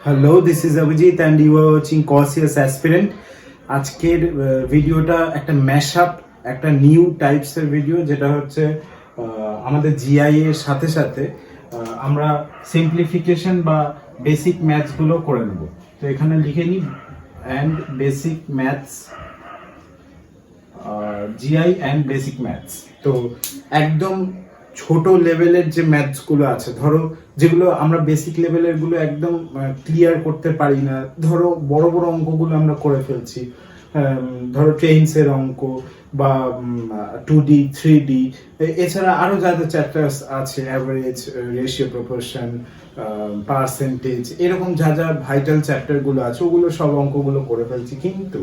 Hello, this is Abhijit and you are watching Cautious Aspirant. আজকের ভিডিওটা একটা ম্যাশআপ, একটা নিউ টাইপসের ভিডিও, যেটা হচ্ছে আমাদের জিআই এর সাথে সাথে আমরা সিম্পলিফিকেশন বা বেসিক ম্যাথসগুলো করে নেব। তো এখানে লিখে নিই and basic maths, GI and basic maths. তো একদম ছোট লেভেলের যে ম্যাথসগুলো আছে, ধরো যেগুলো আমরা বেসিক লেভেলের গুলো একদম ক্লিয়ার করতে পারি না, ধরো বড় বড় অঙ্কগুলো আমরা করে ফেলছি, ধরো ট্রেনসের অঙ্ক বা 2D 3D, এছাড়া আরো যা যা চ্যাপ্টার্স আছে, অ্যাভারেজ, রেশিও, প্রপোর্শন, পার্সেন্টেজ, এরকম যা যা ভাইটাল চ্যাপ্টার গুলো আছে ওগুলো সব অঙ্কগুলো করে ফেলছি। কিন্তু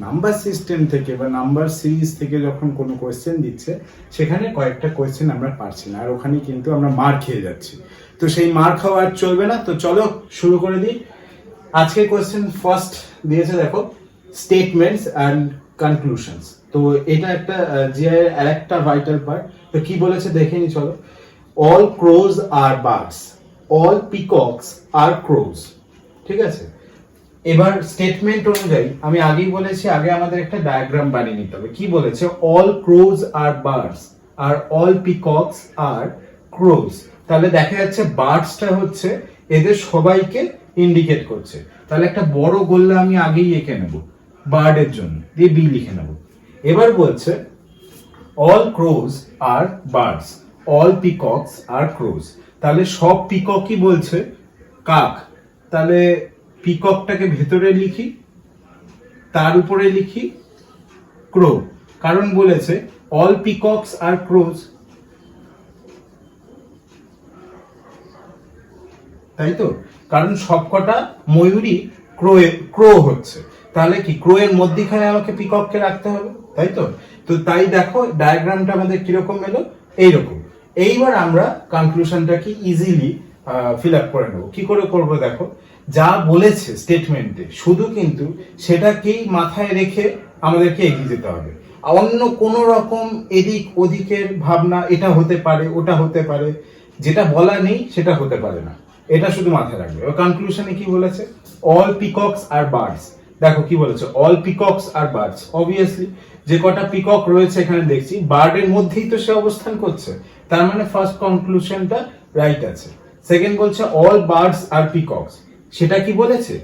নাম্বার সিস্টেম থেকে বা নাম্বার সিরিজ থেকে যখন কোনো কোয়েশ্চেন দিচ্ছে, সেখানে কয়েকটা কোয়েশ্চেন আমরা পারছি না, আর ওখানে কিন্তু আমরা মার খেয়ে যাচ্ছি। তো সেই মার খাওয়া আর চলবে না। তো চলো শুরু করে দিই। আজকে কোয়েশ্চেন ফার্স্ট দিয়েছে, দেখো, স্টেটমেন্টস অ্যান্ড কনক্লুশনস। তো এটা একটা জিআই এর আরেকটা ভাইটাল পার্ট। তো কি বলেছে দেখে নি, চলো। All crows are birds, all peacocks are ক্রোজ। ঠিক আছে, এবার স্টেটমেন্ট অনুযায়ী আমি আগেই বলেছি, আগে আমাদের একটা ডায়াগ্রাম বানিয়ে নিতে হবে। কি বলেছে? All crows are birds are all peacocks are crows. তাহলে দেখা যাচ্ছে বার্ডসটা হচ্ছে এদের সবাইকে ইন্ডিকেট করছে। তাহলে একটা বড় গোল্লা আমি আগেই এঁকে নেব বার্ডের জন্য, দিয়ে বি লিখে নেব। এবার বলছে all crows are birds, all peacocks are crows. তাহলে সব পিককই বলছে কাক, তাহলে পিককটাকে ভেতরে লিখি, তার উপরে লিখি ক্রো, কারণ বলেছে অল পিকক্স আর ক্রোজ, তাই তো? কারণ সবকটা ময়ূরী ক্রো হচ্ছে, তাহলে কি ক্রো এর মধ্যখানে আমাকে পিকককে রাখতে হবে, তাই তো? তো তাই দেখো ডায়াগ্রামটা আমাদের কিরকম এলো, এইরকম। এইবার আমরা কনক্লুশনটা কি ইজিলি ফিল আপ করে নেবো। কি করে করবো? দেখো, যা বলেছে স্টেটমেন্টে শুধু কিন্তু সেটাকেই মাথায় রেখে আমাদেরকে এগিয়ে যেতে হবে। অন্য কোনো রকম এদিক ওদিকের ভাবনা, এটা হতে পারে ওটা হতে পারে, যেটা বলা নেই সেটা হতে পারে না, এটা শুধু মাথায় রাখবে। কনক্লুশনে কি বলেছে? অল পিকক্স আর বার্ডস। দেখো কি বলেছে, অল পিকক্স আর বার্ডস। অবভিয়াসলি যে কটা পিকক রয়েছে এখানে দেখছি, বার্ডের মধ্যেই তো সে অবস্থান করছে, তার মানে ফার্স্ট কনক্লুশনটা রাইট আছে। সেকেন্ড বলছে অল বার্ডস আর পিকক্স। সেটা কি বলেছে?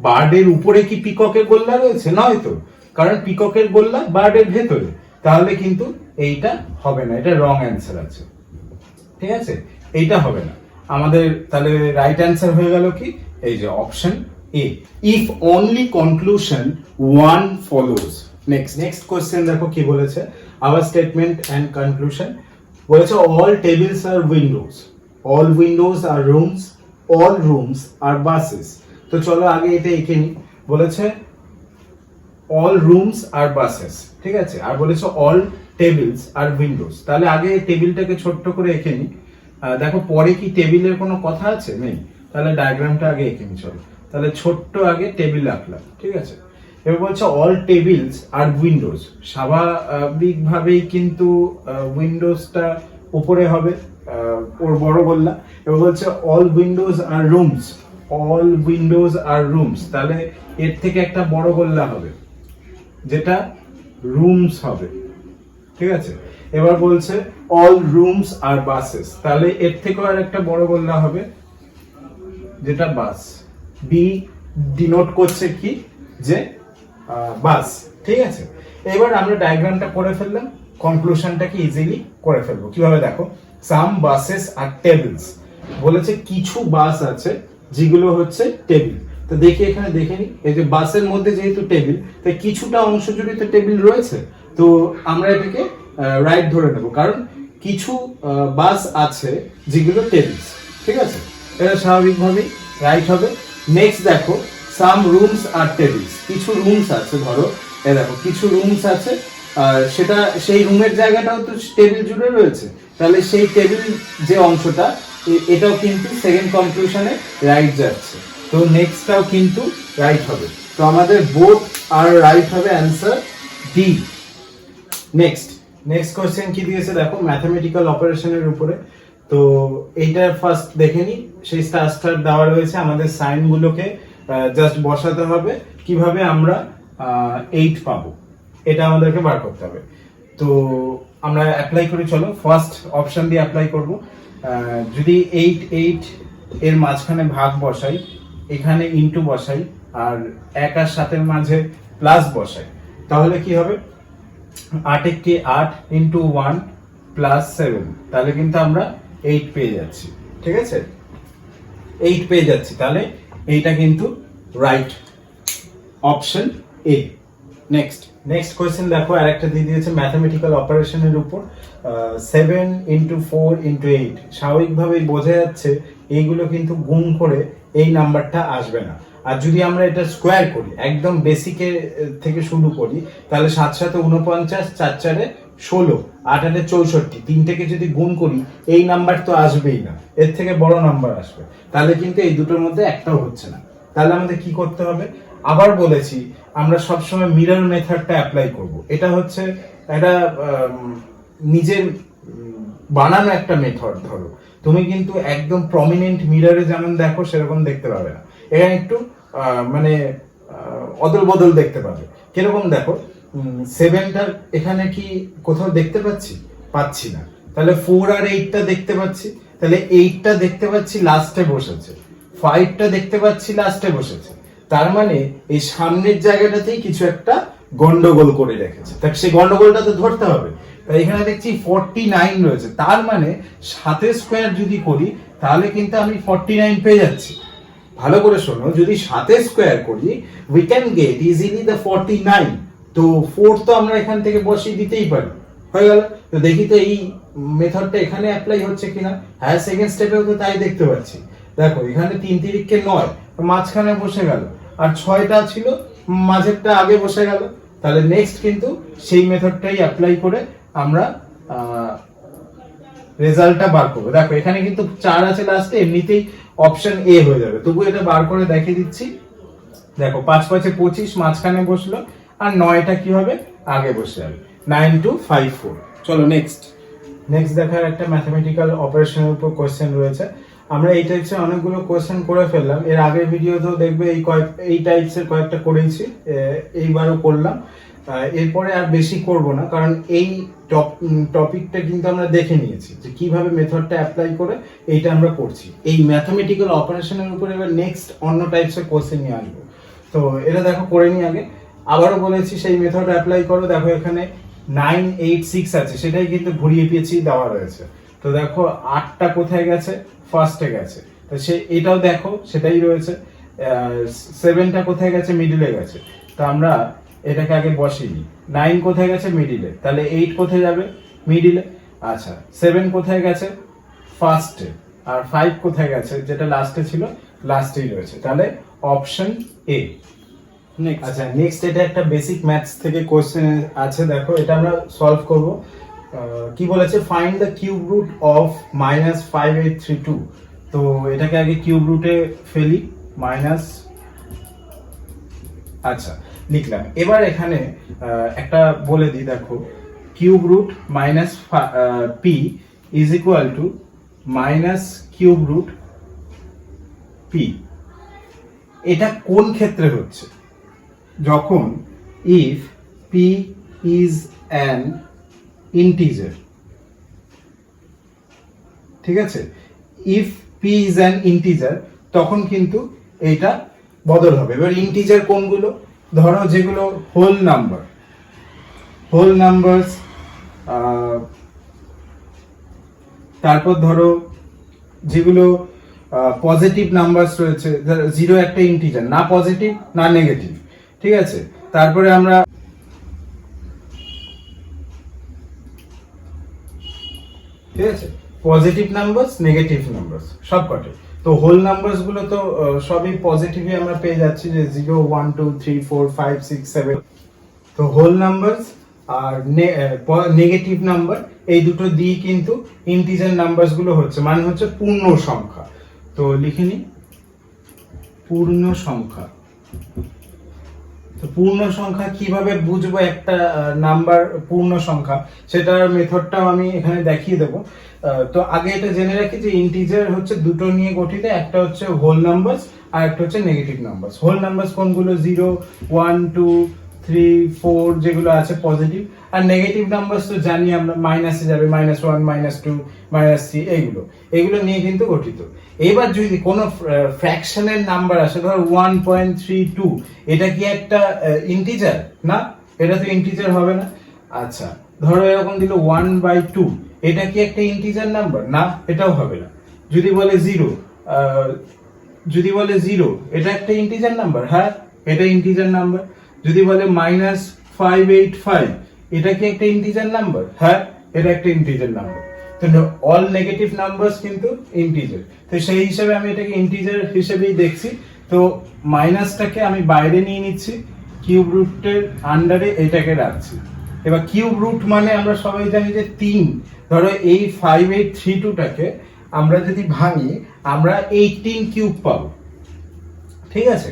বার্ডের উপরে কি পিককের গোল্লা রয়েছে? নয় তো, কারণ পিককের গোল্লা বার্ডের ভেতরে। তাহলে কিন্তু এইটা হবে না, এটা রং অ্যান্সার আছে। ঠিক আছে, এইটা হবে না আমাদের। তাহলে রাইট অ্যান্সার হয়ে গেল কি, এই যে option A, if only conclusion one follows. Next question দেখো কি বলেছে, আওয়ার স্টেটমেন্ট অ্যান্ড কনক্লুশন। বলেছে অল টেবিলস আর উইন্ডোজ, অল উইন্ডোজ আর রুমস, অল রুমস আর বাসেস। তো চলো আগে এটা এঁকে নিই। বলেছে অল রুমস আর বাসেস, ঠিক আছে, আর বলেছে অল টেবিলস আর উইন্ডোজ। তাহলে আগে টেবিলটাকে ছোট্ট করে এঁকে নিই। দেখো পরে কি টেবিলের কোনো কথা আছে? নেই। তাহলে ডায়াগ্রামটা আগে এঁকে নিই, চলো। তাহলে ছোট্ট আগে টেবিল রাখলাম, ঠিক আছে। এবার বলছে অল টেবিলস আর উইন্ডোজ। স্বাভাবিকভাবেই কিন্তু উইন্ডোজটা উপরে হবে, ওর বড় গোল্লা। এবার বলছে অল উইন্ডোজ আর রুমস, অল উইন্ডোজ আর রুমস। তাহলে এর থেকে একটা বড় গোল্লা হবে, যেটা রুমস হবে, ঠিক আছে। এবার বলছে অল রুমস আর বাসেস। তাহলে এর থেকেও আর একটা বড় গোল্লা হবে, যেটা বাস। বি ডিনোট করছে কি, যে বাস, ঠিক আছে। এবার আমরা ডায়াগ্রামটা করে ফেললাম, কনক্লুশনটাকে ইজিলি করে ফেলবো। কিভাবে? দেখো, সাম বাসেস আর টেবিলস। বলেছে কিছু বাস আছে যেগুলো হচ্ছে টেবিল। তো দেখি এখানে, দেখে নি, এই যে বাসের মধ্যে যেহেতু টেবিল, তাই কিছুটা অংশ জুড়ে তো টেবিল রয়েছে। তো আমরা এটাকে রাইট ধরে নেব, কারণ কিছু বাস আছে যেগুলো টেবিলস, ঠিক আছে। এটা স্বাভাবিকভাবেই রাইট হবে। নেক্সট দেখো, সাম রুমস আর টেবিলস। কিছু রুমস আছে, ধরো দেখো কিছু রুমস আছে, সেটা সেই রুমের জায়গাটাও তো টেবিল জুড়ে রয়েছে। তাহলে সেই টেবিল যে অংশটা, এটাও কিন্তু সেকেন্ড কনক্লুশনে রাইট যাচ্ছে। তো নেক্সটটাও কিন্তু রাইট হবে। তো আমাদের বোথ আর রাইট হবে, অ্যান্সার ডি। নেক্সট কোশ্চেন কি দিয়েছে দেখো, ম্যাথমেটিক্যাল অপারেশনের উপরে। তো এইটা ফার্স্ট দেখে নি, সেই স্টার দেওয়া রয়েছে, আমাদের সাইনগুলোকে জাস্ট বসাতে হবে কিভাবে আমরা 8 পাবো, এটা আমাদেরকে বার করতে হবে। তো আমরা অ্যাপ্লাই করি, চলো ফার্স্ট অপশন দিয়ে অ্যাপ্লাই করব। যদি 8 এর মাঝখানে ভাগ বসাই, এখানে ইনটু বসাই, আর 1 আর 7 মাঝে প্লাস বসাই, তাহলে কি হবে 8 কে 8 ইনটু 1 প্লাস 7, তাহলে কিন্তু আমরা 8 পেয়ে যাচ্ছি। ঠিক আছে, 8 পেয়ে যাচ্ছি, তাহলে এইটা কিন্তু right option A. Next question দেখো, আরেকটা দিয়ে দিয়েছে ম্যাথমেটিক্যাল অপারেশনের উপর। 7 ইন্টু 4 ইন্টু 8, স্বাভাবিকভাবেই বোঝা যাচ্ছে এইগুলো কিন্তু গুণ করে এই নাম্বারটা আসবে না। আর যদি আমরা এটা স্কোয়ার করি, একদম বেসিকে থেকে শুরু করি, তাহলে 7 7 49, 4 4 16, 8 8 64, তিনটেকে যদি গুণ করি এই নাম্বার তো আসবেই না, এর থেকে বড় নাম্বার আসবে। তাহলে কিন্তু এই দুটোর মধ্যে একটাও হচ্ছে না। তাহলে আমাদের কি করতে হবে, আবার বলেছি আমরা সবসময় মিরর মেথডটা অ্যাপ্লাই করব। এটা হচ্ছে একটা নিজের বানানো একটা মেথড। ধরো তুমি কিন্তু একদম প্রমিনেন্ট মিররে যেমন দেখো সেরকম দেখতে পাবে না, এখানে একটু মানে অদল বদল দেখতে পাবে। কিরকম দেখো, 7টার এখানে কি কোথাও দেখতে পাচ্ছি না, তাহলে 4 আর 8টা দেখতে পাচ্ছি, তাহলে 8টা দেখতে পাচ্ছি লাস্টে বসেছে, 5টা দেখতে পাচ্ছি লাস্টে বসেছে, তার মানে এই সামনের জায়গাটাতেই কিছু একটা গন্ডগোল করে রেখেছে, তাই সেই গন্ডগোলটা তো ধরতে হবে। তাই এখানে দেখছি 49 রয়েছে, তার মানে 7 স্কোয়ার যদি করি তাহলে কিন্তু আমি 49 পেয়ে যাচ্ছি। ভালো করে শোনো, যদি 7 স্কোয়ার করি we can get easily the 49। তো 4 তো আমরা এখান থেকে বসিয়ে দিতেই পারি, হয়ে গেল। তো দেখি তো এই মেথডটা এখানে অ্যাপ্লাই হচ্ছে কিনা। হ্যাঁ, সেকেন্ড স্টেপেও তো তাই দেখতে পাচ্ছি। দেখো এখানে 3 তিরিকে 9, মাঝখানে বসে গেল, আর 6টা ছিল মাঝেরটা আগে বসে গেল। তাহলে নেক্সট কিন্তু সেই মেথডটাই অ্যাপ্লাই করে আমরা রেজাল্টটা বার করবো। দেখো এখানে কিন্তু 4 আছে লাস্টে, এমনিতেই অপশন এ হয়ে যাবে। তবু এটা বার করে দেখিয়ে দিচ্ছি। দেখো 5 5 25 মাঝখানে বসলো, আর 9টা কি হবে আগে বসে যাবে, 9 2 5 4। চলো নেক্সট দেখার একটা ম্যাথমেটিক্যাল অপারেশনের উপর কোশ্চেন রয়েছে। আমরা এই টাইপসের অনেকগুলো কোশ্চেন করে ফেললাম, এর আগের ভিডিওতেও দেখবে এই টাইপসের কয়েকটা করেছি, এইবারও করলাম। এরপরে আর বেশি করব না, কারণ এই টপিকটা কিন্তু আমরা দেখে নিয়েছি যে কিভাবে মেথডটা অ্যাপ্লাই করে এইটা আমরা করছি। এই ম্যাথমেটিক্যাল অপারেশনের উপরে এবার নেক্সট অন্য টাইপসের কোশ্চেন নিয়ে আসবো। তো এটা দেখো করে নি আগে, আবারও বলেছি সেই মেথড অ্যাপ্লাই করো। দেখো এখানে 9 8 6 আছে, সেটাই কিন্তু ঘুরিয়ে পেঁচিয়ে দেওয়া রয়েছে। তো দেখো 8টা কোথায় গেছে, ফার্স্টে গেছে, তো এটাও দেখো সেটাই রয়েছে। 7টা কোথায় গেছে, মিডিলে গেছে, তো আমরা এটাকে আগে বসিয়ে নিই। 9 কোথায় গেছে, মিডিলে, তাহলে 8 কোথায় যাবে, মিডিলে। আচ্ছা 7 কোথায় গেছে, ফার্স্টে, আর 5 কোথায় গেছে, যেটা লাস্টে ছিল, লাস্টেই রয়েছে, তাহলে অপশন এ। আচ্ছা নেক্সট এটা একটা বেসিক ম্যাথস থেকে কোশ্চেন আছে, দেখো এটা আমরা সলভ করব। কি বলেছে, find the cube root of -5832। তো এটাকে আগে কিউব রুটে ফেলি, মাইনাস, আচ্ছা লিখলাম। এবার এখানে একটা বলে দিই, দেখো cube root minus P is equal to minus cube root P. এটা কোন ক্ষেত্রে হচ্ছে, যখন if P is an integer, ঠিক আছে, if P is an integer তখন কিন্তু এইটা বদল হবে। এবার ইন্টিজার কোনগুলো, ধরো যেগুলো হোল নাম্বারস, তারপর ধরো যেগুলো পজিটিভ নাম্বারস রয়েছে, 0 একটা ইন্টিজার, না পজিটিভ না নেগেটিভ, ঠিক আছে। তারপরে আমরা ঠিক আছে পজিটিভ নাম্বারস, নেগেটিভ নাম্বারস সব কটে। তো হোল নাম্বারস গুলো তো সবই পজিটিভই আমরা পেয়ে যাচ্ছি, যে 0 1 2 3 4 5 6 7। তো হোল নাম্বারস আর নেগেটিভ নাম্বার, এই দুটো দিয়ে কিন্তু ইন্টিজার নাম্বারস গুলো হচ্ছে, মানে হচ্ছে পূর্ণ সংখ্যা। তো লিখে নি পূর্ণ সংখ্যা। তো পূর্ণ সংখ্যা কিভাবে বুঝবো একটা নাম্বার পূর্ণ সংখ্যা, সেটার মেথডটাও আমি এখানে দেখিয়ে দেবো। তো আগে এটা জেনে রাখি যে ইন্টিজার হচ্ছে দুটো নিয়ে গঠিত, একটা হচ্ছে হোল নাম্বারস আর একটা হচ্ছে নেগেটিভ নাম্বারস। হোল নাম্বারস কোনগুলো? 0, 1, 2, 3, 4 যেগুলো আছে পজিটিভ, আর নেগেটিভ নাম্বারস তো জানি আমরা, মাইনাসে যাবে, -1, -2, -3, এগুলো নিয়ে কিন্তু গঠিত। এবার যদি কোনো ফ্র্যাকশনের নাম্বার আসে, ধর 1.32, এটা কি একটা ইন্টিজার? না, এটা তো ইন্টিজার হবে না। আচ্ছা, ধরো এরকম দিল 1/2, এটা কি একটা ইন্টিজার নাম্বার? না, এটাও হবে না। যদি বলে 0, এটা একটা ইন্টিজার নাম্বার? হ্যাঁ, এটা ইন্টিজার নাম্বার। যদি বলে -585, এটা কি একটা ইন্টিজার নাম্বার? হ্যাঁ, এটা একটা ইন্টিজার নাম্বার। তো অল নেগেটিভ নাম্বারস কিন্তু ইন্টিজার, তো সেই হিসাবে আমি এটাকে ইন্টিজার হিসেবেই দেখছি। তো মাইনাসটাকে আমি বাইরে নিয়ে নিচ্ছি, কিউব রুটের আন্ডারে এটাকে রাখছি। এবার কিউব রুট মানে আমরা সবাই জানি যে 3। ধরো এই 5832টাকে আমরা যদি ভাঙি, আমরা 18 কিউব পাবো। ঠিক আছে,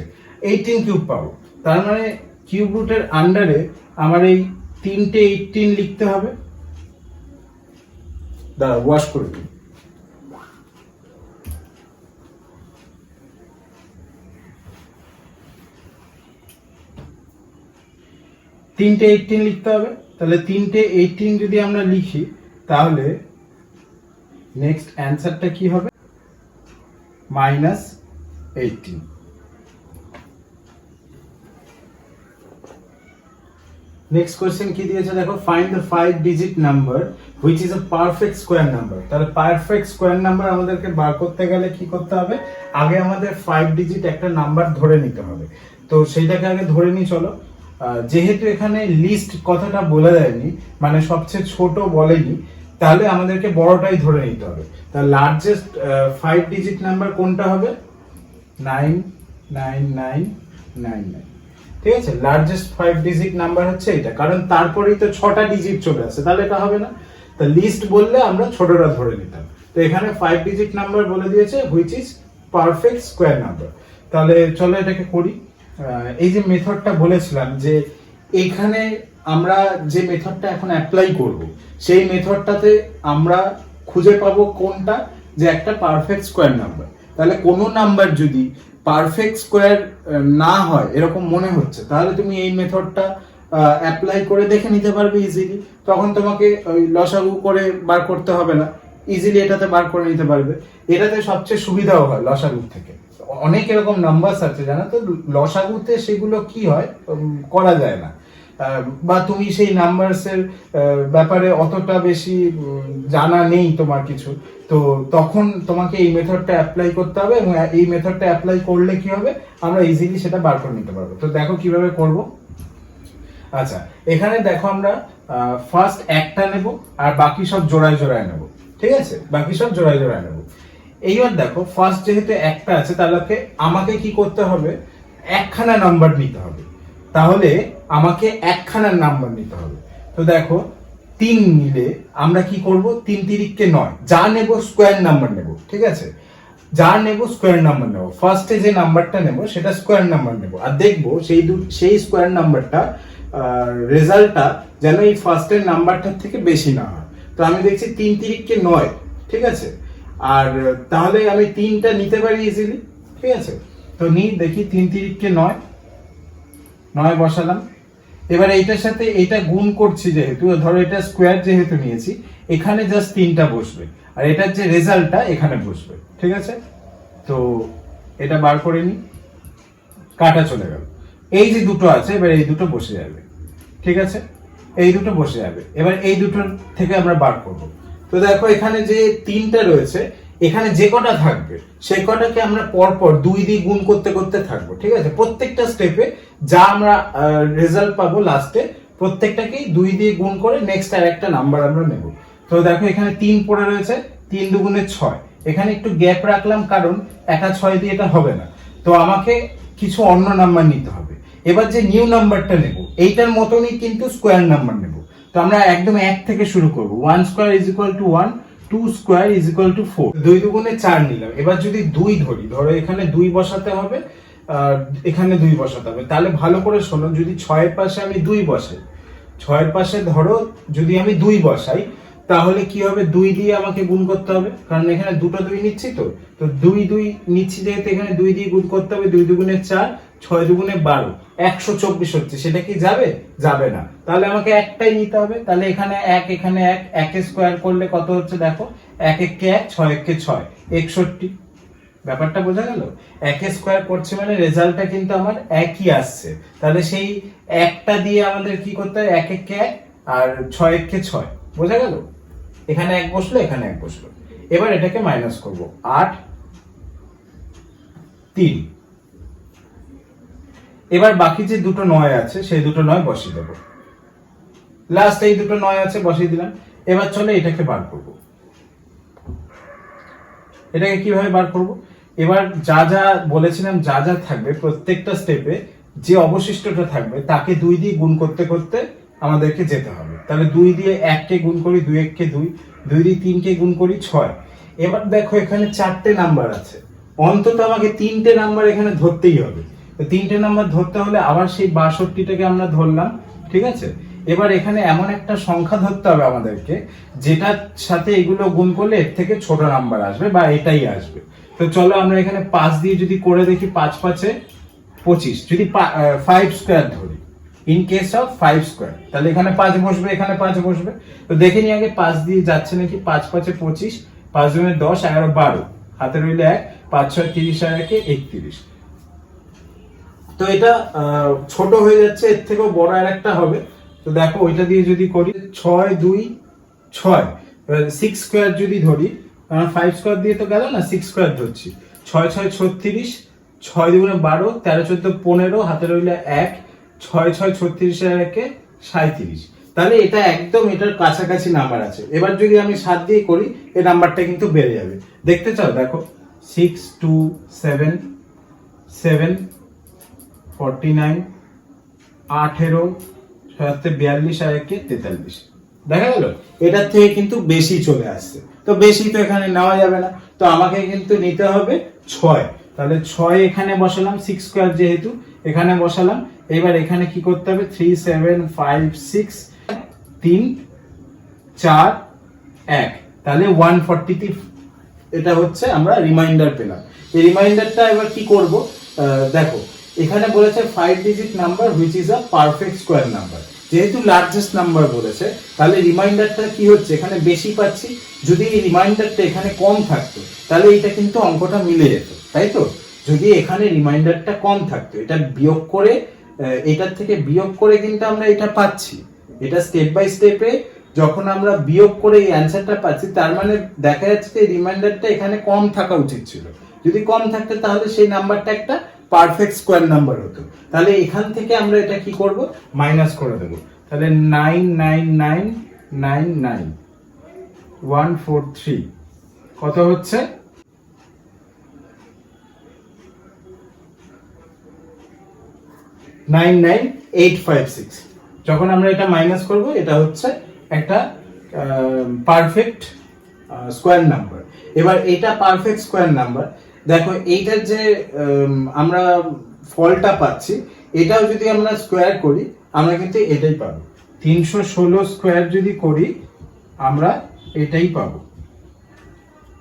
18 কিউব পাবো। তার মানে কিউব রুটের আন্ডারে আমার এই 3টে 18 লিখতে হবে। দাঁড়া, ওয়াশ করে দিই। তিনটে 18 লিখতে হবে। তাহলে 3টে 18 যদি আমরা লিখি, তাহলে নেক্সট অ্যান্সারটা কি হবে? -18। নেক্সট কোশ্চেন কি দিয়েছে দেখো, find the 5 digit number which is a perfect square number. তাহলে পারফেক্ট স্কোয়ার নাম্বার আমাদেরকে বার করতে গেলে কি করতে হবে? আগে আমাদের 5 ডিজিট একটা নাম্বার ধরে নিতে হবে। তো সেইটাকে আগে ধরে নিই, চলো। যেহেতু এখানে লিস্ট কথাটা বলে দেয়নি, মানে সবচেয়ে ছোট বলেনি, তাহলে আমাদেরকে বড়টাই ধরে নিতে হবে। তাহলে লার্জেস্ট 5 ডিজিট নাম্বার কোনটা হবে? 99999। ঠিক আছে, লার্জেস্ট 5 ডিজিট নাম্বার হচ্ছে এটা, কারণ তারপরেই তো 6টা ডিজিট চলে আসে, তাহলে এটা হবে না। তো লিস্ট বললে আমরা ছোটটা ধরে নিতাম। তো এখানে 5 ডিজিট নাম্বার বলে দিয়েছে which is perfect square number. তাহলে চলো এটাকে করি। এই যে মেথডটা বলেছিলাম, যে এখানে আমরা যে মেথডটা এখন অ্যাপ্লাই করব, সেই মেথডটাতে আমরা খুঁজে পাবো কোনটা যে একটা পারফেক্ট স্কোয়ার নাম্বার। তাহলে কোনো নাম্বার যদি পারফেক্ট স্কোয়ার না হয় এরকম মনে হচ্ছে, তাহলে তুমি এই মেথডটা অ্যাপ্লাই করে দেখে নিতে পারবে ইজিলি। তখন তোমাকে ওই লসাগু করে বার করতে হবে না, ইজিলি এটাতে বার করে নিতে পারবে। এটাতে সবচেয়ে সুবিধাও হয় লসাগু থেকে। অনেক এরকম নাম্বারস আছে জানা তো, লসাগুতে সেগুলো কি হয় করা যায় না, বা তুমি সেই নাম্বারসের ব্যাপারে অতটা বেশি জানা নেই তোমার কিছু, তো তখন তোমাকে এই মেথডটা অ্যাপ্লাই করতে হবে। এবং এই মেথডটা অ্যাপ্লাই করলে কি হবে, আমরা ইজিলি সেটা বার করে নিতে পারবো। তো দেখো কিভাবে করব। আচ্ছা, এখানে দেখো আমরা ফার্স্ট একটা নেব আর বাকি সব জোড়ায় জোড়ায় নেব। ঠিক আছে, বাকি সব জোড়ায় জোড়ায় নেব। এইবার দেখো ফার্স্ট যেহেতু একটা আছে, তাহলে আমাকে কি করতে হবে? একখানা নাম্বার নিতে হবে। তাহলে আমাকে একখানা নাম্বার নিতে হবে। তো দেখো 3 নিলে আমরা কি করব? 3 তিরিককে 9, যা নেব স্কোয়ার নাম্বার নেব। ঠিক আছে, যা নেব স্কোয়ার নাম্বার নেব। ফার্স্টে যে নাম্বারটা নেব সেটা স্কোয়ার নাম্বার নেব, আর দেখবো সেই স্কোয়ার নাম্বারটা রেজাল্টটা যেন এই ফার্স্টের নাম্বারটার থেকে বেশি না হয়। তো আমি দেখছি 3 তিরিককে 9। ঠিক আছে, আর তাহলে আমি 3টা নিতে পারি ইজিলি। ঠিক আছে, তো দেখি 3 তিরিককে 9 বসালাম। এবার এইটার সাথে এটা গুণ করছি, যেহেতু ধরো এটা স্কোয়ার যেহেতু নিয়েছি, এখানে জাস্ট 3টা বসবে, আর এটার যে রেজাল্টটা এখানে বসবে। ঠিক আছে, তো এটা বার করে নি, কাটা চলে গেল। এই যে দুটো আছে, এবার এই দুটো বসে যাবে। ঠিক আছে, এই দুটো বসে যাবে। এবার এই দুটোর থেকে আমরা বার করব। তো দেখো এখানে যে 3টা রয়েছে, এখানে যে কটা থাকবে সেই কটাকে আমরা পরপর 2 দিয়ে গুণ করতে করতে থাকবো। ঠিক আছে, প্রত্যেকটা স্টেপে যা আমরা রেজাল্ট পাবো লাস্টে, প্রত্যেকটাকেই 2 দিয়ে গুণ করে নেক্সট আর একটা নাম্বার আমরা নেব। তো দেখো এখানে 3 পড়ে রয়েছে, 3 দুগুণে 6। এখানে একটু গ্যাপ রাখলাম, কারণ একা 6 দিয়ে এটা হবে না, তো আমাকে কিছু অন্য নাম্বার নিতে হবে। এবার যে নিউ নাম্বারটা নেব, এইটার মতনই কিন্তু স্কোয়ার নাম্বার নেব। তো আমরা একদম 1 থেকে শুরু করব। 1 square is equal two 1, 2 square is equal two 4। 2 দুগুণে 4 নিলাম। এবার যদি 2 ধরি, ধরো এখানে 2 বসাতে হবে, এখানে 2 বসাতে হবে। তাহলে ভালো করে শোনো, যদি 6-এর পাশে আমি 2 বসাই, 6-এর পাশে ধরো যদি আমি 2 বসাই, তাহলে কি হবে, 2 দিয়ে আমাকে গুণ করতে হবে, কারণ এখানে দুটো 2 নিচ্ছি। তো 2 নিচ্ছি যেহেতু, এখানে 2 দিয়ে গুণ করতে হবে। 2 দুগুণে 4, 6 দুগুণে 12, 124 হচ্ছে। সেটা কি যাবে? যাবে না। তাহলে আমাকে একটাই নিতে হবে। তাহলে এখানে 1, এখানে 1, 1 স্কোয়ার করলে কত হচ্ছে দেখো, 1 1 1, 6 1 6, 61। ব্যাপারটা বোঝা গেল? 1 স্কোয়ার করছে মানে রেজাল্টটা কিন্তু আমার একই আসছে। তাহলে সেই একটা দিয়ে আমাদের কি করতে হয়, 1 1 1 আর 6 1 6। বোঝা গেল? এখানে 1 বসলো, এখানে 1 বসলো। এবার এটাকে মাইনাস করব, 8 3। এবার বাকি যে দুটো 9 আছে, সেই দুটো 9 বসিয়ে দেবো। লাস্ট এই দুটো 9 আছে, বসিয়ে দিলাম। এবার চলে এটাকে বার করব। এটাকে কিভাবে বার করব? এবার যা যা বলেছিলাম, যা যা থাকবে প্রত্যেকটা স্টেপে, যে অবশিষ্টটা থাকবে তাকে 2 দিয়ে গুণ করতে করতে আমাদেরকে যেতে হবে। তাহলে 2 দিয়ে 1 কে গুণ করি, 2 1 কে 2, 2 দিয়ে 3 কে গুণ করি 6। এবার দেখো এখানে 4টে নাম্বার আছে, অন্তত আমাকে 3টে নাম্বার এখানে ধরতেই হবে। তো 3টে নাম্বার ধরতে হলে আবার সেই 62টাকে আমরা ধরলাম, ঠিক আছে। এবার এখানে এমন একটা সংখ্যা ধরতে হবে আমাদেরকে, যেটার সাথে এগুলো গুণ করলে এর থেকে ছোট নাম্বার আসবে, বা এটাই আসবে। তো চলো আমরা এখানে 5 দিয়ে যদি করে দেখি, 5 5 এ 25, যদি 5 স্কোয়ার ধরি, ইন কেস অফ 5 স্কোয়ার, তাহলে এখানে 5 বসবে, এখানে 5 বসবে। তো দেখে নি আগে 5 দিয়ে যাচ্ছে নাকি। 5 5 এ 25, 5 দুগুণে 10, 11 12, হাতে রইলে 1, 5 6 30, আর 1 31। তো এটা ছোট হয়ে যাচ্ছে, এর থেকেও বড় আর একটা হবে। তো দেখো ওইটা দিয়ে যদি করি, 6 2 6, 6 স্কোয়ার যদি ধরি, কারণ 5 স্কোয়ার দিয়ে তো গেল না, 6 স্কোয়ার ধরছি। 6 6 36, 6 দুগুণে 12, 13 14 15, হাতে রইলে 1, 6 6 36 আর 1 37। তাহলে এটা একদম এটার কাছাকাছি নাম্বার আছে। এবার যদি আমি 7 দিয়ে করি, এই নাম্বারটা কিন্তু বেড়ে যাবে। দেখতে চাও? দেখো 6 2 7 7 49, 18, 42 আর 1 43। দেখা গেল? এটার থেকে কিন্তু বেশি চলে আসছে। তো বেশি তো এখানে নেওয়া যাবে না, তো আমাকে কিন্তু নিতে হবে 6। তাহলে 6 এখানে বসালাম, 6 স্কোয়ার যেহেতু এখানে বসালাম। এবার এখানে কি করতে হবে, 3 7 5 6 3 4 1, তাহলে 140। এটা হচ্ছে আমরা রিমাইন্ডার পেলাম। এই রিমাইন্ডারটা এবার কি করব, দেখো এখানে বলেছে 5 digit number which is a perfect square number. যেহেতু লার্জেস্ট নাম্বার বলেছে, তাহলে রিমাইন্ডারটা কি হচ্ছে, এখানে বেশি পাচ্ছি। যদি এই রিমাইন্ডারটা এখানে কম থাকতো, তাহলে এটা কিন্তু অঙ্কটা মিলে যেত, তাই তো। যদি এখানে রিমাইন্ডারটা কম থাকতো, এটা বিয়োগ করে, এটার থেকে বিয়োগ করে কিন্তু আমরা এটা পাচ্ছি। এটা স্টেপ বাই স্টেপে যখন আমরা বিয়োগ করে এই অ্যান্সারটা পাচ্ছি, তার মানে দেখা যাচ্ছে যে রিমাইন্ডারটা এখানে কম থাকা উচিত ছিল। যদি কম থাকতো, তাহলে সেই নাম্বারটা একটা পারফেক্ট স্কোয়ার নাম্বার হতো। তাহলে এখান থেকে আমরা এটা কি করব, মাইনাস করে দেব। তাহলে 9 9 9 9 9 143 কত হচ্ছে, 99856। যখন আমরা এটা মাইনাস করব, এটা হচ্ছে একটা পারফেক্ট স্কোয়ার নাম্বার। এবার এটা পারফেক্ট স্কোয়ার নাম্বার। দেখো এইটার যে আমরা ফলটা পাচ্ছি, এটাও যদি আমরা স্কোয়ার করি, আমরা কিন্তু এটাই পাবো। 316 স্কোয়ার যদি করি, আমরা এটাই পাবো,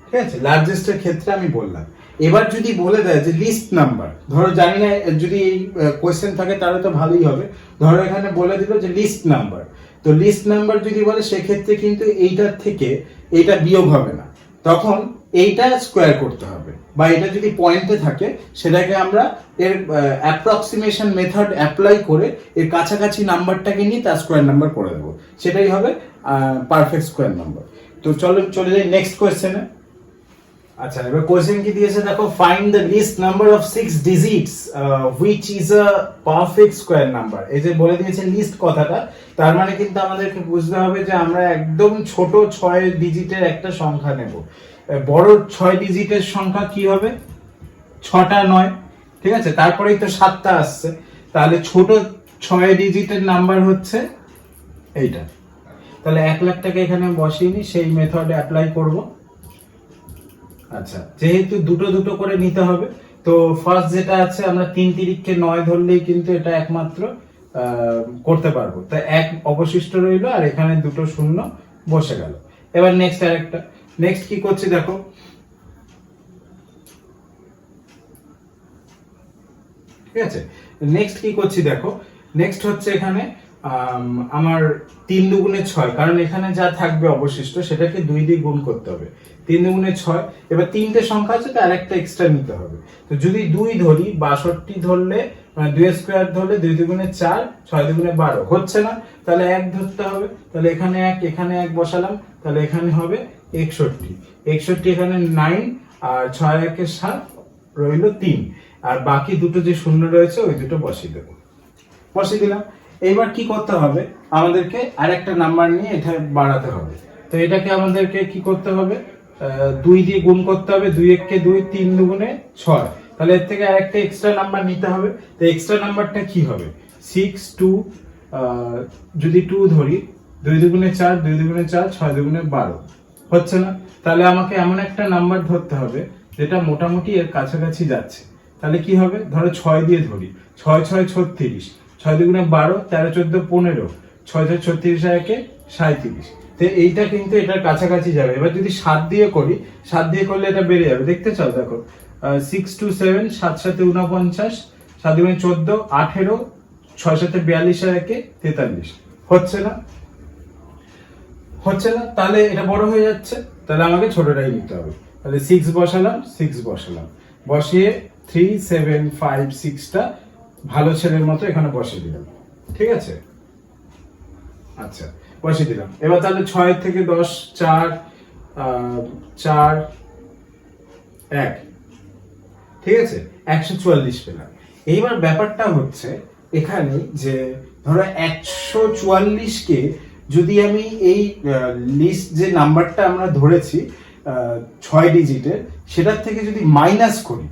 ঠিক আছে। লার্জেস্টের ক্ষেত্রে আমি বললাম। এবার যদি বলে দেয় যে লিস্ট নাম্বার, ধরো জানি না যদি এই কোয়েশ্চেন থাকে তাহলে তো ভালোই হবে। ধরো এখানে বলে দিল যে লিস্ট নাম্বার, তো লিস্ট নাম্বার যদি বলে, সেক্ষেত্রে কিন্তু এইটার থেকে এইটা বিয়োগ হবে না, তখন এইটা স্কোয়ার করতে হবে। বা এটা যদি পয়েন্টে থাকে, সেটাকে আমরা এর অ্যাপ্রক্সিমেশন মেথড অ্যাপ্লাই করে এর কাছাকাছি নাম্বারটাকে নিয়ে তার স্কোয়ার নাম্বার করে দেবো। সেটাই হবে পারফেক্ট স্কোয়ার নাম্বার। তো চলো চলে যাই নেক্সট কোয়েশ্চেনে। আচ্ছা, এবার কোশ্চেন কি দিয়েছে দেখো, find the least number of 6 digits which is a perfect square number. এই যে বলে দিয়েছে লিস্ট কথাটা, তার মানে কিন্তু আমাদেরকে বুঝতে হবে যে আমরা একদম ছোট 6 ডিজিটের একটা সংখ্যা নেব। বড় 6 ডিজিটের সংখ্যা কি হবে, 6টা 9, ঠিক আছে। তারপরেই তো 7টা আসছে। তাহলে ছোট 6 ডিজিটের নাম্বার হচ্ছে এইটা। তাহলে 1 লাখ টাকা এখানে বসিয়ে নি, সেই মেথড অ্যাপ্লাই করব। আচ্ছা, যেহেতু দুটো দুটো করে নিতে হবে, তো ফার্স্ট যেটা আছে আমরা 3 তিরিককে 9 ধরলেই কিন্তু এটা একমাত্র করতে পারবো। তো এক অবশিষ্ট রইলো আর এখানে দুটো শূন্য বসে গেল। এবার নেক্সট আরেকটা, নেক্সট কি করছি দেখো, ঠিক আছে, নেক্সট কি করছি দেখো, নেক্সট হচ্ছে এখানে আমার 3 দুগুণে 6, কারণ এখানে যা থাকবে অবশিষ্ট সেটাকে 2 দিয়ে গুণ করতে হবে। 3 দুগুণে 6, এবার 3টে সংখ্যা আছে তো আরেকটা এক্সট্রা নিতে হবে। তো যদি 2 ধরি, 62 ধরলে 2 স্কয়ার ধরলে 2 দুগুণে 4, 6 দুগুণে 12 হচ্ছে না, তাহলে 1 ধরতে হবে। তাহলে এখানে 1, এখানে 1 বসালাম, তাহলে এখানে হবে 61। 61 এখানে 9 আর 6 1 7 রইল 3, আর বাকি দুটো যে শূন্য রয়েছে ওই দুটো বসিয়ে দেবো। বসিয়ে দিলাম। এইবার কি করতে হবে, আমাদেরকে আরেকটা নাম্বার নিয়ে এটা বাড়াতে হবে। তো এটাকে আমাদেরকে কি করতে হবে, 2 দিয়ে গুণ করতে হবে। 2 1 কে 2, 3 দুগুণে 6, তাহলে এর থেকে আরেকটা এক্সট্রা নাম্বার নিতে হবে। তো এক্সট্রা নাম্বারটা কি হবে, 6 2, যদি 2 ধরি 2 দুগুণে 4, 2 দুগুণে 4, 6 দুগুণে 12 হচ্ছে না, তাহলে আমাকে এমন একটা নাম্বার ধরতে হবে যেটা মোটামুটি এর কাছাকাছি যাচ্ছে। তাহলে কি হবে, ধরো 6 দিয়ে ধরি, 6 6 36, 6 দুগুণে 12, 13 14 15, 6 6 36 আর 1 37। তো এইটা কিন্তু এটার কাছাকাছি যাবে। এবার যদি 7 দিয়ে করি, 7 দিয়ে করলে এটা বেড়ে যাবে, দেখতে চাও দেখো, 6 2 7, 7 7 49, 7 দুগুণে 14 18, 6 7 42 আর 1 43 হচ্ছে না, হচ্ছে না, তাহলে এটা বড় হয়ে যাচ্ছে, তাহলে আমাকে ছোটটাই নিতে হবে। তাহলে 6 বসালাম, 6 বসালাম, বসিয়ে 3 7 5 6টা ভালো ছেলের মতো এখানে বসিয়ে দিলাম, ঠিক আছে। আচ্ছা, বসিয়ে দিলাম। এবার তাহলে 6 থেকে 10 4 4 1, ঠিক আছে, 144 পেলাম। এইবার ব্যাপারটা হচ্ছে এখানে যে ধরো 144 কে যদি আমি এই লিস্ট যে নাম্বারটা আমরা ধরেছি 6 ডিজিটের, সেটার থেকে যদি মাইনাস করি,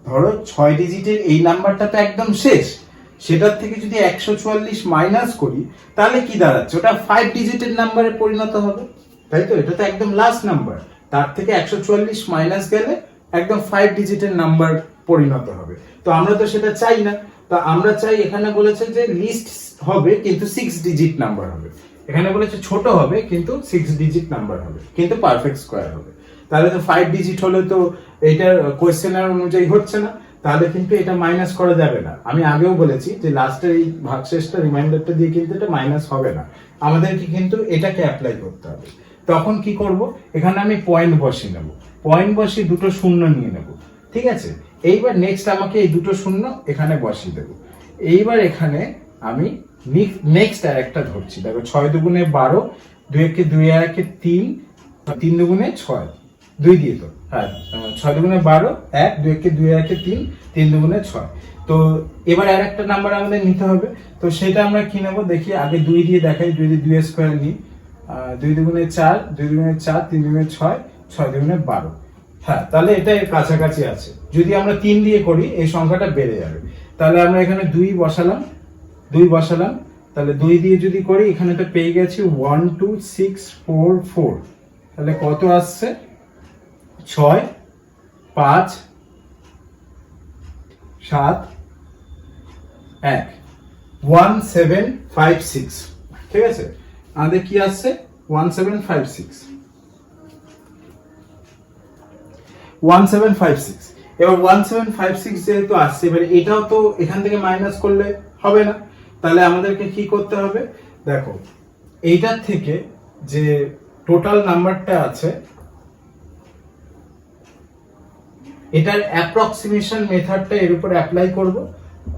ধরো 6 ডিজিটের এই নাম্বারটা তো একদম শেষ, সেটার থেকে যদি 144 মাইনাস করি তাহলে কি দাঁড়াচ্ছে, ওটা 5 ডিজিটের নাম্বারে পরিণত হবে, তাই তো, এটা তো একদম লাস্ট নাম্বার, তার থেকে 144 মাইনাস গেলে একদম 5 ডিজিটের নাম্বার পরিণত হবে। তো আমরা তো সেটা চাই না, তো আমরা চাই, এখানে বলেছে যে লিস্ট হবে কিন্তু 6 ডিজিট নাম্বার হবে, এখানে বলেছে ছোট হবে কিন্তু 6 ডিজিট নাম্বার হবে, কিন্তু পারফেক্ট স্কয়ার হবে। তাহলে তো 5 ডিজিট হলে তো এটার কোশ্চেনের অনুযায়ী হচ্ছে না, তাহলে কিন্তু এটা মাইনাস করা যাবে না। আমি আগেও বলেছি যে লাস্টের এই ভাগশেষটা রিমাইন্ডারটা দিয়ে কিন্তু এটা মাইনাস হবে না, আমাদেরকে কিন্তু এটাকে অ্যাপ্লাই করতে হবে। তখন কি করব, এখানে আমি পয়েন্ট বসিয়ে নেব, পয়েন্ট বসিয়ে দুটো শূন্য নিয়ে নেব, ঠিক আছে। এইবার নেক্সট আমাকে এই দুটো শূন্য এখানে বসিয়ে দেব। এইবার এখানে আমি নেক্সট আর একটা ধরছি, দেখো 6 দুগুণে 12, 2 1 2 আর 1 3, 3 দুগুণে 6, 2 দিয়ে তো, হ্যাঁ 6 দুগুণে 12, 1 2 1 2 আর 1 3, 3 দুগুণে 6। তো এবার আর একটা নাম্বার আমাদের নিতে হবে, তো সেটা আমরা কি নেব দেখি, আগে 2 দিয়ে দেখাই, 2 দিয়ে 2 স্কয়ার নিই, 2 দুগুণে 4, 2 দুগুণে 4, 3 দুগুণে 6, 6 দুগুণে 12, হ্যাঁ, তাহলে এটা এর কাছাকাছি আছে। যদি আমরা 3 দিয়ে করি এই সংখ্যাটা বেড়ে যাবে, তাহলে আমরা এখানে 2 বসালাম, 2 বসালাম, তাহলে 2 দিয়ে যদি করি এখানে তো পেয়ে গেছি 1 2 6 4 4, তাহলে কত আসছে, 6 5 7 1 1756, ঠিক আছে, আমাদের কি আসছে 1756, 1756। এবার 1756 যেহেতু আসছে, এবার এটাও তো এখান থেকে মাইনাস করলে হবে না, তাহলে আমাদেরকে কি করতে হবে, দেখো এইটার থেকে যে টোটাল নাম্বারটা আছে এটার অ্যাপ্রক্সিমেশন মেথডটা এর উপর অ্যাপ্লাই করব,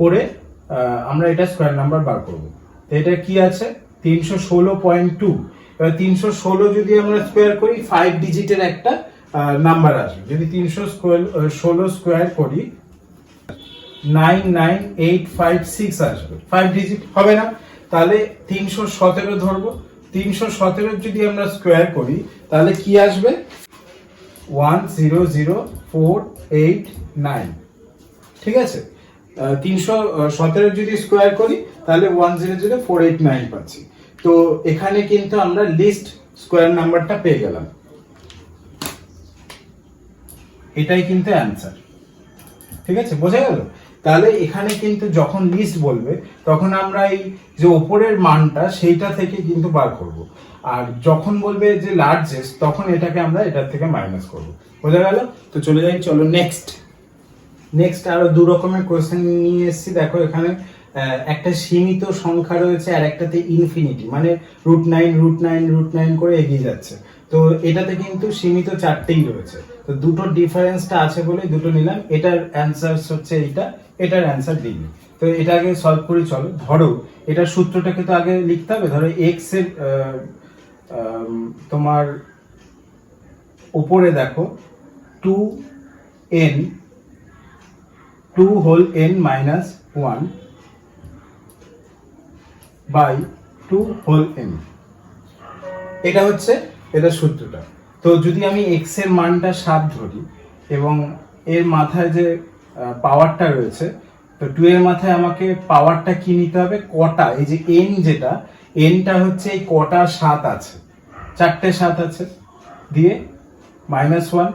করে আমরা এটা স্কয়ার নাম্বার বার করব। তো এটা কি আছে 316.2, এবার 316 যদি আমরা স্কয়ার করি 5 ডিজিটের একটা নাম্বার আসবে, যদি 316 স্কয়ার করি 99856 আসবে, 5 ডিজিট হবে না, তাহলে 317 ধরবো, 317 যদি আমরা স্কয়ার করি তাহলে কি আসবে 100489, ঠিক আছে, 317 যদি স্কয়ার করি তাহলে 100489 পাচ্ছি। তো এখানে কিন্তু আমরা লিস্ট স্কয়ার নাম্বারটা পেয়ে গেলাম, এটাই কিন্তু অ্যান্সার। ঠিক আছে, বোঝা গেল? তাহলে এখানে কিন্তু যখন লিস্ট বলবে তখন আমরা এই যে ওপরের মানটা সেইটা থেকে কিন্তু বার করব, আর যখন বলবে যে লার্জেস্ট তখন এটাকে আমরা এটার থেকে মাইনাস করব। বোঝা গেল? তো চলে যাই, চলো নেক্সট আরো দু রকমের কোশ্চেন নিয়ে এসেছি। দেখো এখানে একটা সীমিত সংখ্যা রয়েছে আর একটাতে ইনফিনিটি, মানে √9 করে এগিয়ে যাচ্ছে। তো এটাতে কিন্তু সীমিত চারটেই রয়েছে, তো দুটো ডিফারেন্সটা আছে বলে দুটো নিলাম। এটার অ্যান্সার হচ্ছে এইটা, এটার অ্যান্সার দিইনি। তো এটা আগে সলভ করি চলো। ধরো এটার সূত্রটাকে তো আগে লিখতে হবে। ধরো এক্স এর তোমার উপরে দেখো 2n 2n-1 বাই 2n, এটা হচ্ছে এটা সূত্রটা। তো যদি আমি x এর মানটা 7 ধরি এবং এর মাথায় যে পাওয়ারটা রয়েছে, তো 2 এর মাথায় আমাকে পাওয়ারটা কি নিতে হবে, কটা, এই যে n, যেটা nটা হচ্ছে এই কটা 7 আছে, 4টে 7 আছে, দিয়ে -1।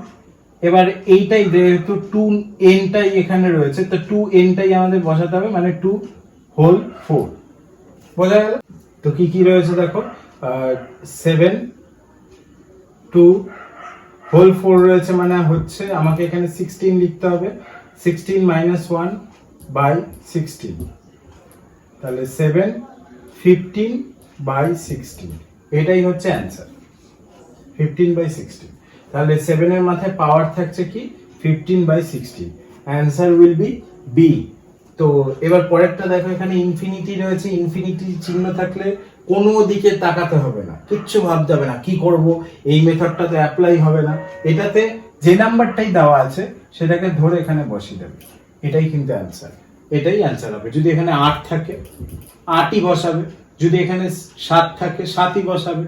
এবার এইটাই যেহেতু 2n-টাই এখানে রয়েছে, তো 2n-টাই আমাদের বসাতে হবে, মানে 2^4। বোঝা গেল? তো কি কি রয়েছে দেখো, 7 2^4 রয়েছে, মানে হচ্ছে আমাকে এখানে 16 লিখতে হবে। 16 - 1 বাই 16, তাহলে 7 15/16, এটাই হচ্ছে অ্যান্সার, 15/16। তাহলে 7 এর মাথায় পাওয়ার থাকছে কি 15/16, অ্যান্সার উইল বি বি। তো এবার পরেরটা দেখো, এখানে ইনফিনিটি রয়েছে। ইনফিনিটি চিহ্ন থাকলে কোনো দিকে তাকাতে হবে না, কিচ্ছু ভাবতে হবে না কি করব, এই মেথডটা তো অ্যাপ্লাই হবে না। এটাতে যে নাম্বারটাই দেওয়া আছে সেটাকে ধরে এখানে বসিয়ে দেবে, এটাই কিন্তু অ্যান্সার, এটাই অ্যান্সার হবে। যদি এখানে 8 থাকে 8ই বসাবে, যদি এখানে 7 থাকে 7ই বসাবে,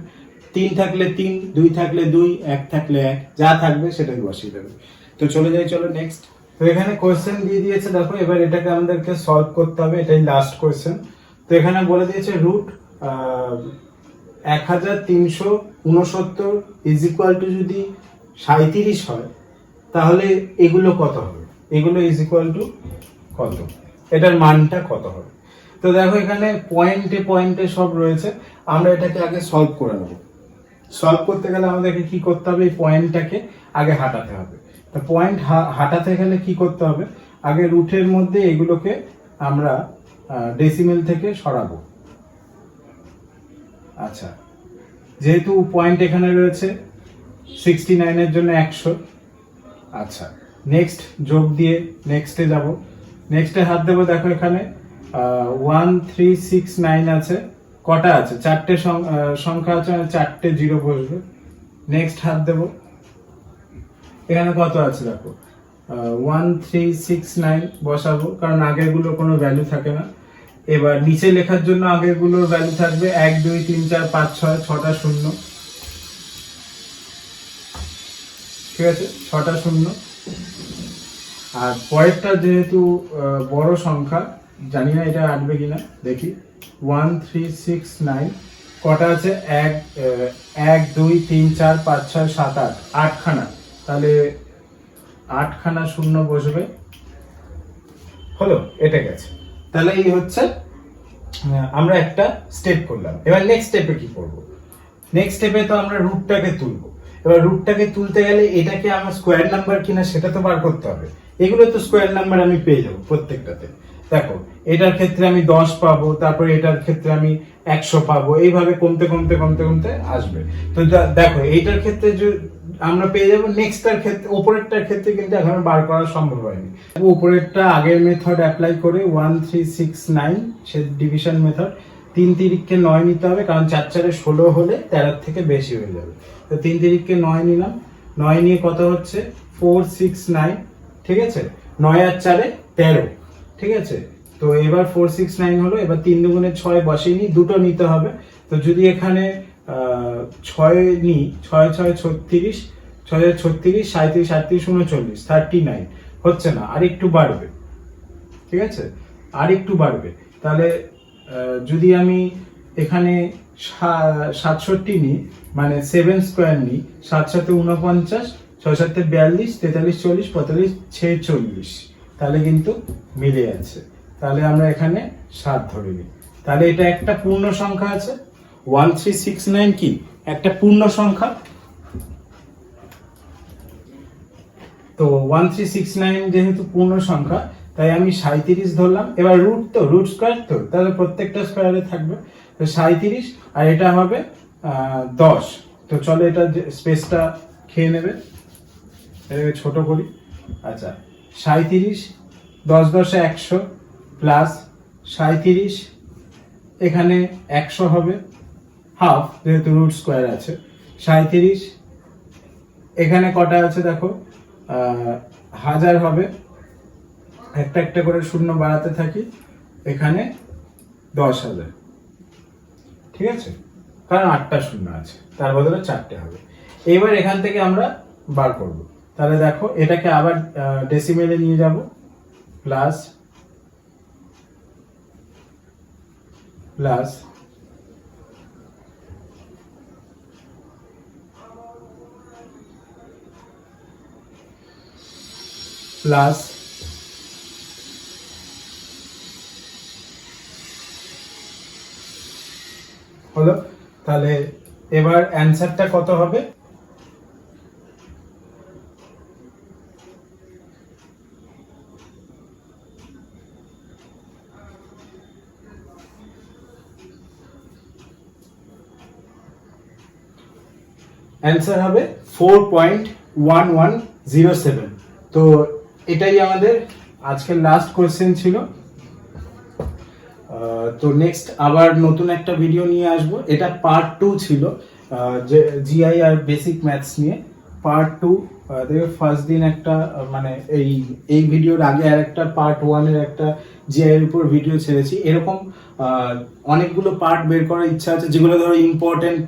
3 থাকলে 3, 2 থাকলে 2, 1 থাকলে 1, যা থাকবে সেটাই বসিয়ে দেবে। তো চলে যাই, চলো নেক্সট। তো এখানে কোশ্চেন দিয়ে দিয়েছে দেখো, এবার এটাকে আমাদেরকে সলভ করতে হবে, এটাই লাস্ট কোশ্চেন। তো এখানে বলে দিয়েছে √1369 ইজ ইকুয়াল টু যদি 37 হয়, তাহলে এগুলো কত হবে, এগুলো ইজ ইকুয়াল টু কত, এটার মানটা কত হবে। তো দেখো এখানে পয়েন্টে পয়েন্টে সব রয়েছে, আমরা এটাকে আগে সলভ করে নেব। সলভ করতে গেলে আমাদেরকে কি করতে হবে, এই পয়েন্টটাকে আগে হাঁটাতে হবে। তো পয়েন্ট হাঁটাতে গেলে কি করতে হবে, আগে রুটের মধ্যে এগুলোকে আমরা ডেসিমেল থেকে সরাবো। আচ্ছা, যেহেতু পয়েন্ট এখানে রয়েছে 69 এর জন্য 100। আচ্ছা, নেক্সট যোগ দিয়ে নেক্সটে যাব। নেক্সটে হাত দেবো, দেখো এখানে 1369 আছে, কটা আছে, 4টে সংখ্যা আছে, মানে 4টে 0 বসবে। নেক্সট হাত দেবো, এখানে কত আছে দেখো 1369 বসাবো, কারণ আগের গুলো কোনো ভ্যালু থাকে না। এবার নিচে লেখার জন্য আগের গুলোর ভ্যালু থাকবে 1 2 3 4 5 6, 6টা 0, ঠিক আছে, 6টা 0। আর পরেরটা যেহেতু বড় সংখ্যা, জানি না এটা আসবে কিনা, দেখি 1369 কটা আছে, 1 2 3 4 5 6 7 8, 8খানা, তাহলে 8খানা 0 বসবে, হলো, এটা গেছে। তাহলে এই হচ্ছে আমরা একটা স্টেপ করলাম। এবার নেক্সট স্টেপে কি করব, নেক্সট স্টেপে তো আমরা রুটটাকে তুলবো। এবার রুটটাকে তুলতে গেলে এটাকে আমার স্কোয়ার নাম্বার কিনা সেটা তো বার করতে হবে। এগুলো তো স্কোয়ার নাম্বার আমি পেয়ে যাবো প্রত্যেকটাতে। দেখো এটার ক্ষেত্রে আমি 10 পাবো, তারপরে এটার ক্ষেত্রে আমি 100 পাবো, এইভাবে কমতে কমতে কমতে কমতে আসবে। তো দেখো এইটার ক্ষেত্রে আমরা পেয়ে যাবো, নেক্সটটার ক্ষেত্রে উপরেরটার ক্ষেত্রে কিন্তু এখন বার করা সম্ভব হয়নি। উপরেরটা আগের মেথড অ্যাপ্লাই করে 1369 সে ডিভিশন মেথড, 3 তিরিককে 9 নিতে হবে, কারণ 4 4 16 হলে 13 থেকে বেশি হয়ে যাবে। তো 3 তিরিককে 9 নিলাম, 9 নিয়ে কত হচ্ছে 469, ঠিক আছে, 9 আর 4 13, ঠিক আছে। তো এবার 469 হলো, এবার 3 দুগুণে 6 বসিয়ে নি, দুটো নিতে হবে। তো যদি এখানে 6 নি, 6 6 36, 6 36, 37 38 39, 39 হচ্ছে না, আর একটু বাড়বে, ঠিক আছে, আর একটু বাড়বে। তাহলে যদি আমি এখানে 67 নিই, মানে 7 স্কোয়ার নিই, 7 7 49, 6 7 42, 43 40 45 46, তাহলে কিন্তু মিলে যাচ্ছে। তাহলে আমরা এখানে 7 ধরে নিই। তাহলে এটা একটা পূর্ণ সংখ্যা আছে। 1369 কি একটা পূর্ণ সংখ্যা। তো 1369 যেহেতু পূর্ণ সংখ্যা, তাই আমি 37 ধরলাম। এবার রুট স্কয়ার তো, তাহলে প্রত্যেকটা স্কয়ারে থাকবে। তো 37 আর এটা হবে 10। তো চলো এটা স্পেসটা খেয়ে নেবে, এটাকে ছোট করি। আচ্ছা, 37 10 10 100 প্লাস 37 এখানে 100 হবে হাফ, যেহেতু রুট স্কয়ার আছে। 37 এখানে কটা আছে দেখো, 1000 হবে। একটা একটা করে শূন্য বাড়াতে থাকি, এখানে 10,000। ঠিক আছে, কারণ 8টা শূন্য আছে, তার বদলে 4টে হবে। এবার এখান থেকে আমরা বার করব। তাহলে দেখো এটাকে আবার ডেসিমেলে নিয়ে যাব, প্লাস প্লাস প্লাস হলো। তাহলে এবার অ্যান্সারটা কত হবে? অ্যান্সার হবে 4.1107। তো এটাই আমাদের আজকের লাস্ট কোয়েশ্চেন ছিল। তো নেক্সট আবার নতুন একটা ভিডিও নিয়ে আসব। এটা পার্ট 2 ছিল, যে জিআই আর বেসিক ম্যাথস নিয়ে পার্ট 2। দেখো ফার্স্ট দিন একটা মানে এই ভিডিওর আগে আর একটা পার্ট 1 এর একটা জিআই এর উপর ভিডিও ছেড়েছি। এরকম অনেকগুলো পার্ট বের করার ইচ্ছা আছে, যেগুলো ধরো ইম্পর্টেন্ট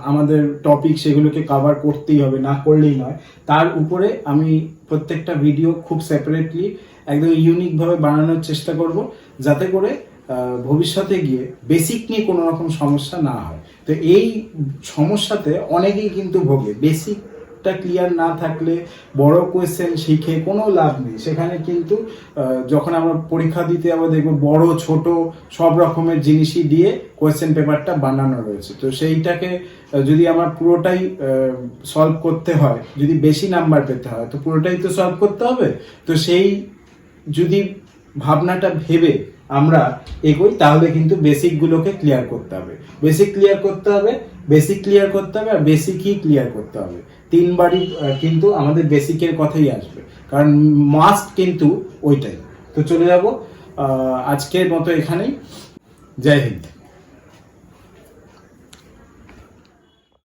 আমাদের টপিক, সেগুলোকে কভার করতেই হবে, না করলেই নয়। তার উপরে আমি প্রত্যেকটা ভিডিও খুব সেপারেটলি একদম ইউনিক ভাবে বানানোর চেষ্টা করব, যাতে করে ভবিষ্যতে গিয়ে বেসিক নিয়ে কোনো রকম সমস্যা না হয়। তো এই সমস্যাতে অনেকেই কিন্তু ভোগে, বেসিকটা ক্লিয়ার না থাকলে বড় কোয়েশ্চেন শিখে কোনো লাভ নেই। সেখানে কিন্তু যখন আমরা পরীক্ষা দিতে যাবো দেখবো বড় ছোট সব রকমের জিনিসই দিয়ে কোয়েশ্চেন পেপারটা বানানো রয়েছে। তো সেইটাকে যদি আমার পুরোটাই সলভ করতে হয়, যদি বেশি নাম্বার পেতে হয়, তো পুরোটাই তো সলভ করতে হবে। তো সেই যদি ভাবনাটা ভেবে আমরা এগোই, তাহলে কিন্তু বেসিকগুলোকে ক্লিয়ার করতে হবে। বেসিক ক্লিয়ার করতে হবে, বেসিক ক্লিয়ার করতে হবে, আর বেসিকই ক্লিয়ার করতে হবে। 3 বারই কিন্তু আমাদের বেসিকের কথাই আসবে, কারণ মাস্ট কিন্তু ওইটাই। তো চলে যাব আজকের মতো এখানেই। জয় হিন্দ।